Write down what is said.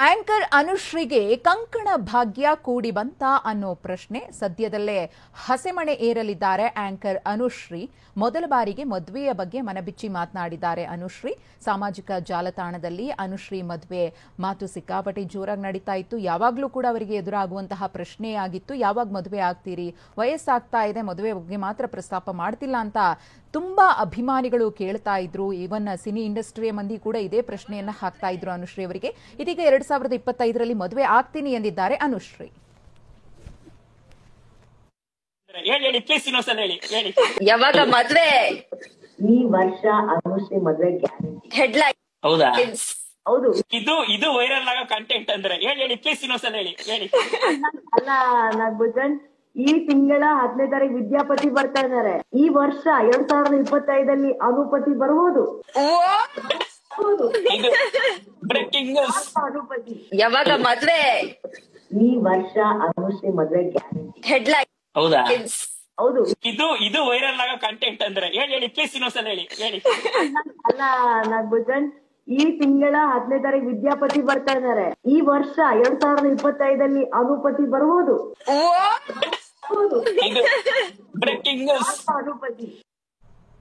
Anchor ಅನುಶ್ರೀಗೆ ಕಂಕಣ ಭಾಗ್ಯ ಕೂಡಿ ಬಂತ ಅನ್ನೋ ಪ್ರಶ್ನೆ ಸದ್ಯದಲ್ಲೇ ಹಸೆಮಣೆ ಏರಲಿದ್ದಾರೆ. ಆಂಕರ್ ಅನುಶ್ರೀ ಮೊದಲ ಬಾರಿಗೆ ಮದುವೆಯ ಬಗ್ಗೆ ಮನಬಿಚ್ಚಿ ಮಾತನಾಡಿದ್ದಾರೆ. ಅನುಶ್ರೀ ಸಾಮಾಜಿಕ ಜಾಲತಾಣದಲ್ಲಿ ಅನುಶ್ರೀ ಮದುವೆ ಮಾತು ಸಿಕ್ಕಾಪಟ್ಟೆ ಜೋರಾಗಿ ನಡೀತಾ ಇತ್ತು. ಯಾವಾಗಲೂ ಕೂಡ ಅವರಿಗೆ ಎದುರಾಗುವಂತಹ ಪ್ರಶ್ನೆಯಾಗಿತ್ತು, ಯಾವಾಗ ಮದುವೆ ಆಗ್ತೀರಿ, ವಯಸ್ಸಾಗ್ತಾ ಇದೆ, ಮದುವೆ ಬಗ್ಗೆ ಮಾತ್ರ ಪ್ರಸ್ತಾಪ ಮಾಡ್ತಿಲ್ಲ ಅಂತ ತುಂಬಾ ಅಭಿಮಾನಿಗಳು ಕೇಳ್ತಾ ಇದ್ರು. ಈವನ್ ಸಿನಿ ಇಂಡಸ್ಟ್ರಿಯ ಮಂದಿ ಕೂಡ ಇದೇ ಪ್ರಶ್ನೆಯನ್ನ ಹಾಕ್ತಾ ಇದ್ರು ಅನುಶ್ರೀ ಅವರಿಗೆ. ಇದೀಗ 2025ರಲ್ಲಿ ಮದುವೆ ಆಗ್ತೀನಿ ಎಂದಿದ್ದಾರೆ ಅನುಶ್ರೀ. ಯಾವಾಗ ಮದ್ವೆ? ಈ ವರ್ಷ ಅನುಶ್ರೀ ಮದ್ವೆ ಗ್ಯಾರಂಟಿ. ಹೆಡ್ಲೈನ್ ಹೌದಾ? ಹೌದು. ಇದು ವೈರಲ್ ಆಗೋ ಕಂಟೆಂಟ್ ಅಂದ್ರೆ ಹೇಳಿ ಪ್ಲೀಸ್ ಇನ್ನೊಂದ್ಸಲ ಹೇಳಿ. ಅಲ್ಲ ನಾಗಭೂಷಣ್, ಈ ತಿಂಗಳ 10ನೇ ತಾರೀಕು ವಿದ್ಯಾಪತಿ ಬರ್ತಾ ಇದಾರೆ. ಈ ವರ್ಷ 2025ರಲ್ಲಿ ಅನುಪತಿ ಬರ್ಬೋದು. ಬ್ರೇಕಿಂಗ್ ಅನುಪತಿ ಯಾವಾಗ ಮದ್ವೆ? ಈ ವರ್ಷ ಅನುಶ್ರೀ ಮದ್ವೆ ಗ್ಯಾರಂಟಿ. ಹೆಡ್ಲೈನ್ ಹೌದಾ? ಹೌದು. ಇದು ವೈರಲ್ ಆಗೋ ಕಂಟೆಂಟ್ ಅಂದ್ರೆ ಹೇಳಿ ಪ್ಲೀಸ್ ಇನ್ನೊಂದ್ಸಲ ಹೇಳಿ. ಅಲ್ಲ ನಾಗಭೂಷಣ್, ಈ ತಿಂಗಳ 10ನೇ ತಾರೀಕು ವಿದ್ಯಾಪತಿ ಬರ್ತಾ ಇದಾರೆ. ಈ ವರ್ಷ 2025ರಲ್ಲಿ ಅನುಪತಿ ಬರ್ಬೋದು. ಬ್ರೇಕಿಂಗ್ ಅನುಪತಿ.